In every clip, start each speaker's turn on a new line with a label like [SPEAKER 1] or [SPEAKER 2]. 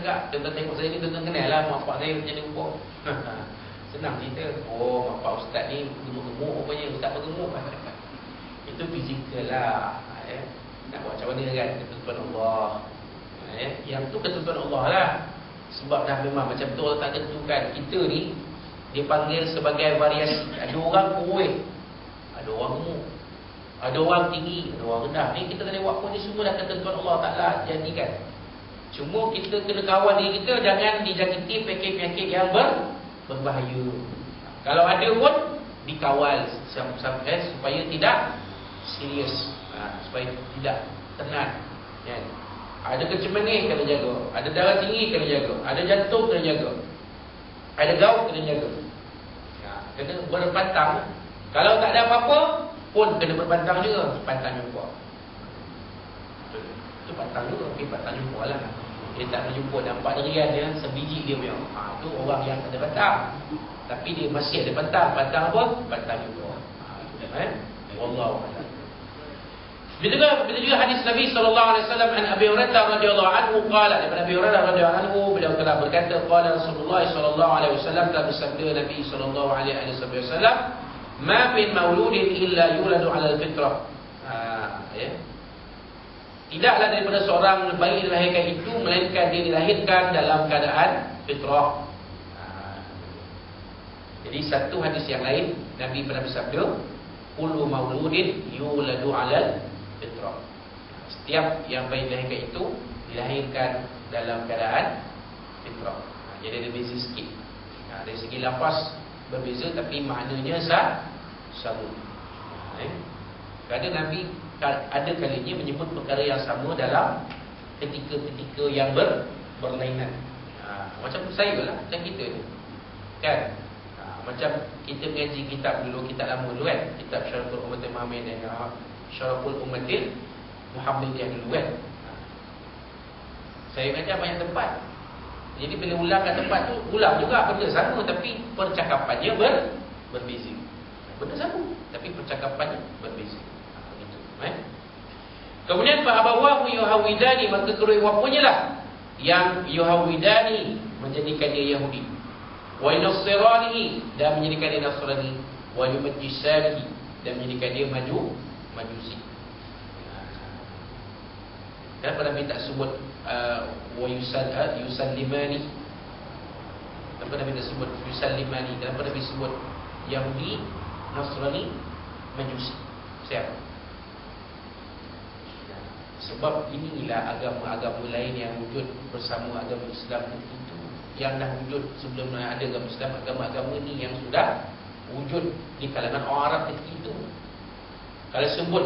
[SPEAKER 1] agak. Tuan-tuan tengok saya ni, tuan-tuan kenal lah mak pak saya macam ni pun. Senang cerita. Oh, mak pak ustaz ni gemuk-gemuk rupanya, ustaz pun gemuk. Itu fizikal lah. Nak buat macam mana kan? Ketentuan Allah. Yang tu ketentuan Allah lah. Sebab dah memang macam tu Allah tak tentukan. Kita ni dipanggil sebagai variasi. Ada orang kurus, ada orang gemuk, ada orang tinggi, ada orang rendah. Ni kita kena buat pun ni semua dah ketentuan Allah Ta'ala jadikan. Cuma kita kena kawal diri kita jangan dijangkiti penyakit-penyakit yang berbahaya. Kalau ada pun dikawal supaya tidak serius, supaya tidak tenat. Ada kencemaning kena jaga, ada darah tinggi kena jaga, ada jantung kena jaga, ada gout kena jaga. Kena berpantang. Kalau tak ada apa-apa pun kena berpantang juga. Pantang jumpa. Itu pantang juga, tapi pantang jumpa lah. Dia tak nak jumpa, nampak derian dia sebiji dia punya. Itu orang yang tak ada pantang. Tapi dia masih ada pantang. Pantang apa? Pantang jumpa. Wallahu a'lam. Begitu juga hadis Nabi sallallahu alaihi wasallam an Abi Hurairah radhiyallahu anhu qala, daripada Abi Hurairah radhiyallahu anhu beliau telah berkata qala Rasulullah sallallahu alaihi wasallam, telah bersabda Nabi sallallahu alaihi wasallam, ma min mauludin illa yuladu 'ala al-fitrah. Tidaklah daripada seorang bayi dilahirkan itu melainkan dia dilahirkan dalam keadaan fitrah. Jadi satu hadis yang lain Nabi pernah bersabda, kullu mauludin yuladu 'ala fitrah. Setiap yang bayi dilahirkan itu dilahirkan dalam keadaan fitrah. Jadi ada beza sikit. Dari segi lafaz berbeza tapi maknanya sama. Kerana Nabi ada kalinya menyebut perkara yang sama dalam ketika-ketika yang berlainan. Macam saya lah, macam kita ni kan. Macam kita mengaji kitab dulu, kitab lama dulu kan, kitab Syaraful Ummatil Muhammadiyah, Syaraful Ummatil Muhammadiyah dulu kan. Saya mengajar banyak tempat. Jadi bila ulang kat tempat tu, ulang juga benda sama tapi percakapannya berbeza. Benda sama tapi percakapannya berbeza. Begitu. Kemudian fa abawahu yuhawidani, maka kedua bapanya lah yang yuhawidani, menjadikan dia Yahudi, wa yunasirani, dan menjadikan dia Nasrani, wa yumajjisani, dan menjadikan dia Majusi. Kenapa Nabi tak sebut wa yusallimani? Kenapa Nabi tak sebut yusallimani? Kenapa Nabi sebut Yahudi, Nasrani, Majusi? Siapa? Sebab inilah agama-agama lain yang wujud bersama agama Islam itu, yang dah wujud sebelum ada agama Islam. Agama-agama ni yang sudah wujud di kalangan orang Arab ketika itu. Kalau sebut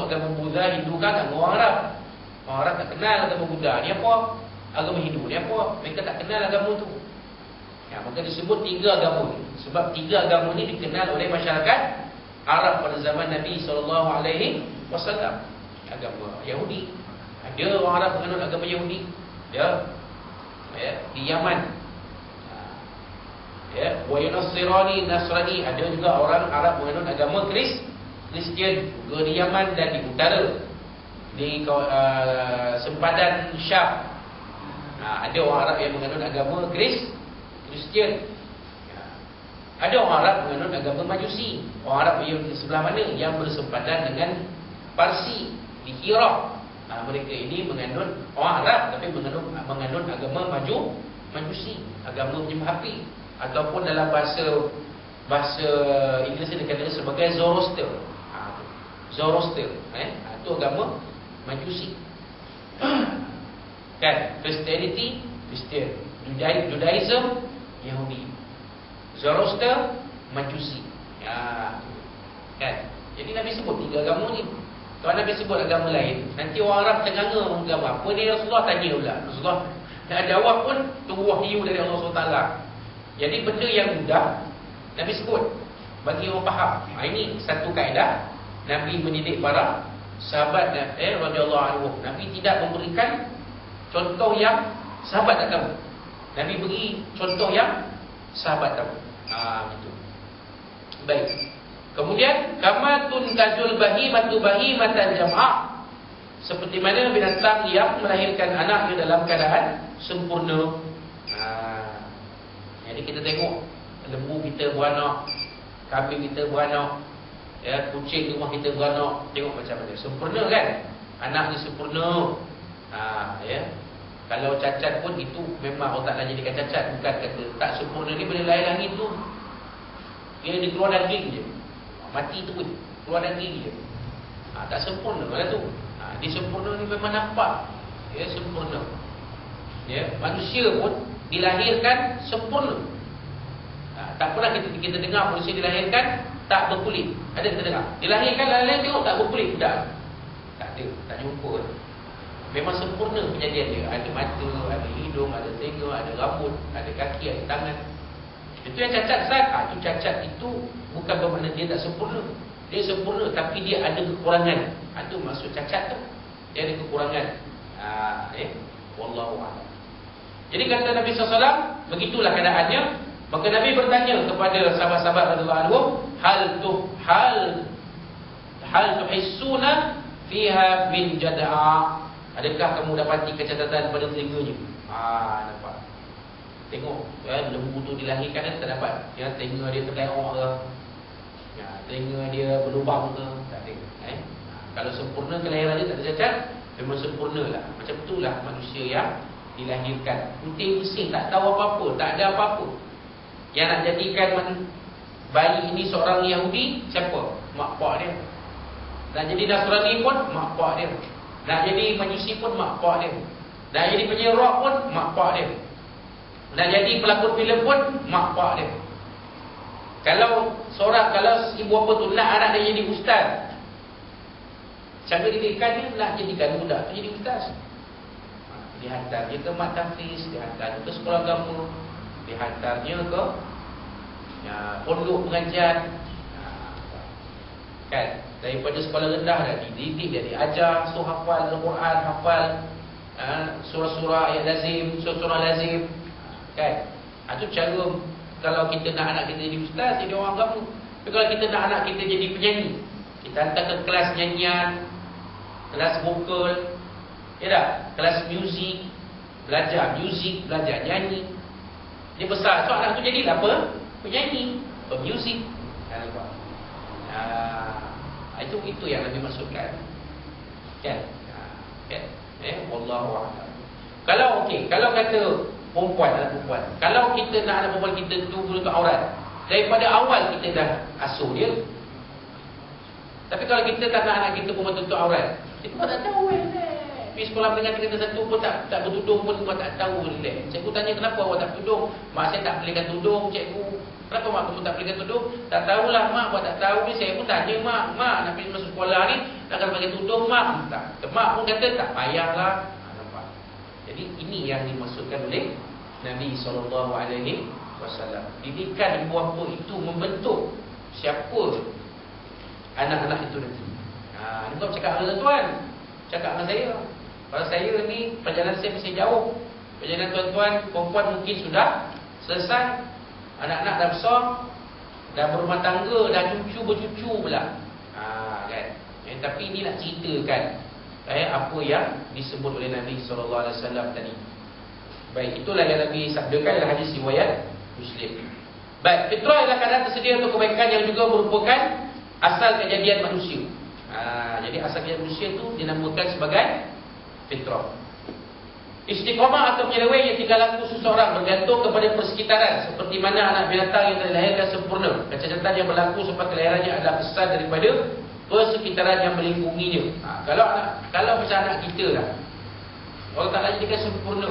[SPEAKER 1] agama Buddha, Hindu kan orang Arab. Orang Arab tak kenal agama Buddha ni apa, agama Hindu ni apa. Mereka tak kenal agama tu. Maka disebut tiga agama ni. Sebab tiga agama ni dikenal oleh masyarakat Arab pada zaman Nabi SAW. Agama Yahudi, ada orang Arab menganut agama Yahudi, dia di Yaman. Wa yunasirani, Nasrani, ada juga orang Arab menganut agama Kristian juga di Yaman dan di utara, di sempadan Syam. Ada orang Arab yang menganut agama Kristian. Ada orang Arab menganut agama Majusi. Orang Arab yang di sebelah mana yang bersempadan dengan Parsi di Hira. Mereka ini menganut orang Arab tapi menganut agama Majusi, agama penyembah api, ataupun dalam bahasa Inggeris dikatakan sebagai Zoroaster. Zoroaster, itu agama Majusi. Kan, Christianity, Christian, Judaism, Yahudi, Zoroaster, Majusi. Kan. Jadi Nabi sebut tiga agama ni. Kalau Nabi sebut agama lain, nanti orang Arab ternganga agama apa ni. Rasulullah tanya pula. Rasulullah nak jawab pun tunggu wahyu dari Allah SWT. Jadi benda yang mudah Nabi sebut bagi orang faham. Ini satu kaedah Nabi mendidik para sahabat radhiyallahu anhu. Nabi tidak memberikan contoh yang sahabat tak tahu. Nabi beri contoh yang sahabat tahu. Gitu. Baik. Kemudian kama tunkazul bahimatu bahimatan jam'a, seperti mana binatang yang melahirkan anaknya dalam keadaan sempurna. Jadi kita tengok lembu kita beranak, kambing kita beranak, ya, kucing rumah kita beranak, tengok macam mana sempurna kan? Anak ni sempurna. Ya. Kalau cacat pun itu memang Allah Ta'ala jadikan cacat, bukan kata tak sempurna ni boleh lahir langit tu. Dia keluar daging je. Mati tu pun keluar daging je. Tak sempurna lah tu. Dia sempurna ni memang nampak. Ya, sempurna. Ya, manusia pun dilahirkan sempurna. Tak pernah kita dengar manusia dilahirkan tak berkulit. Ada kita dengar? Dilahirkan lain tengok tak berkulit. Tak ada, tak jumpa. Memang sempurna kejadian dia. Ada mata, ada hidung, ada telinga, ada rambut, ada kaki, ada tangan. Itu yang cacat Ustaz. Itu cacat itu bukan bermakna dia tak sempurna. Dia sempurna tapi dia ada kekurangan. Itu maksud cacat tu. Dia ada kekurangan. Wallahu a'lam. Jadi kata Nabi SAW, begitulah keadaannya. Maka Nabi bertanya kepada sahabat-sahabat radhiyallahu anhum, hal tuhissuna fiha bin jad'a? Adakah kamu dapati kecacatan pada telinganya? Nampak. Tengok lembu tu dilahirkan tak dapat. Ya, telinga dia terleok ke? Ya, telinga dia berlubang ke? Tak ada. Kalau sempurna kelahiran dia tak ada cacat, memang sempurnalah. Macam itulah manusia yang dilahirkan putih bersih, tak tahu apa-apa, tak ada apa-apa. Yang nak jadikan bayi ini seorang Yahudi, siapa? Mak pak dia. Nak jadi Nasrani pun mak pak dia. Nak jadi Majusi pun mak pak dia. Nak jadi penyanyi rock pun mak pak dia. Nak jadi pelakon filem pun mak pak dia. Kalau ibu bapa tu nak anak dia jadi ustaz, cara didikan dia nak jadikan budak tu jadi ustaz. Dihantar dia ke mak tahfiz, dihantar dia ke sekolah agama, dihantarnya ke pondok pengajian. Kan? Daripada sekolah rendah dah dididik, dia diajar, so hafal Al-Quran, hafal surah-surah ayat lazim, surah-surah lazim. Kan? Itu cara kalau kita nak anak kita jadi ustaz, jadi orang agama. Tapi kalau kita nak anak kita jadi penyanyi, kita hantar ke kelas nyanyian, kelas vokal, ya tak? Kelas muzik, belajar muzik, belajar nyanyi. Dia besar, so anak tu jadilah apa? Penyanyi, pemuzik. Itu yang Nabi maksudkan. Kan? Wallahu a'lam. Kalau kata perempuan, anak perempuan, kalau kita nak anak perempuan kita tu menutup aurat, daripada awal kita dah asuh dia. Tapi kalau kita tak nak anak kita perempuan tutup aurat, kita pun tak tahu. Pergi sekolah menengah tingkatan satu pun tak bertudung pun tak tahu. Cikgu tanya kenapa awak tak bertudung? Mak saya tak belikan tudung, cikgu. Kenapa mak kamu tak belikan tudung? Tak tahulah mak, awak tak tahu ni. Saya pun tanya mak nak pergi masuk sekolah ni, nak kena bagi tudung mak. Tak. Mak pun kata tak payahlah. Nampak. Jadi ini yang dimaksudkan oleh Nabi SAW. Didikan ibu bapa itu membentuk siapa anak-anak itu nanti. Ini kau cakap dengan tuan, cakap dengan saya. Kalau saya ni perjalanan saya masih jauh. Perjalanan tuan-tuan, perempuan mungkin sudah selesai, anak-anak dah besar, dah berumah tangga, dah bercucu pula. Kan? Tapi ini nak ceritakan apa yang disebut oleh Nabi SAW tadi. Baik, itulah yang Nabi sabdakan dalam hadis riwayat Muslim. Baik, fitrah adalah keadaan tersedia untuk kebaikan yang juga merupakan asal kejadian manusia. Jadi asal kejadian manusia itu dinamakan sebagai fitrah. Istiqamah atau penyeleweng yang tinggal laku seseorang bergantung kepada persekitaran, seperti mana anak binatang yang dilahirkan sempurna. Kecacatan yang berlaku semasa kelahirannya adalah kesan daripada persekitaran yang melingkunginya. Kalau macam anak kita lah, Allah Ta'ala jadikan sempurna.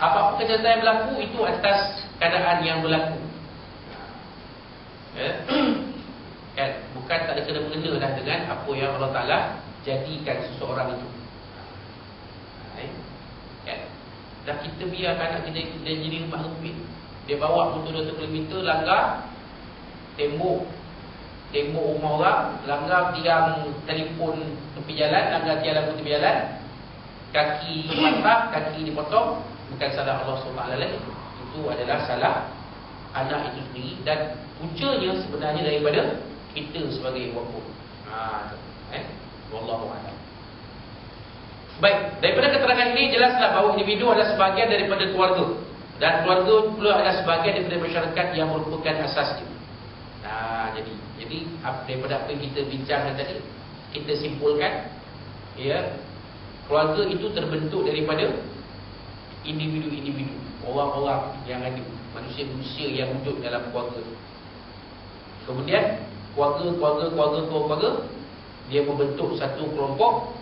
[SPEAKER 1] Apa-apa kecacatan yang berlaku itu atas keadaan yang berlaku. Kan? Bukan tak ada kena-mengena dah dengan apa yang Allah Ta'ala jadikan seseorang itu. Kan? Dah kita biarkan anak kita jadi rumah sempit, dia bawa motor 2 km, langgar tembok rumah orang, langgar tiang telefon tepi jalan, langgar tiang lampu tepi jalan, kaki patah, kaki dipotong. Bukan salah Allah SWT lagi, itu adalah salah anak itu sendiri. Dan puncanya sebenarnya daripada kita sebagai ibu bapa. Wallahu a'lam. Baik, daripada keterangan ini jelaslah bahawa individu adalah sebahagian daripada keluarga, dan keluarga pula adalah sebahagian daripada masyarakat yang merupakan asasnya. Jadi daripada apa yang kita bincangkan tadi, kita simpulkan, ya, keluarga itu terbentuk daripada individu-individu, orang-orang yang ada, manusia-manusia yang wujud dalam keluarga. Kemudian keluarga dia membentuk satu kelompok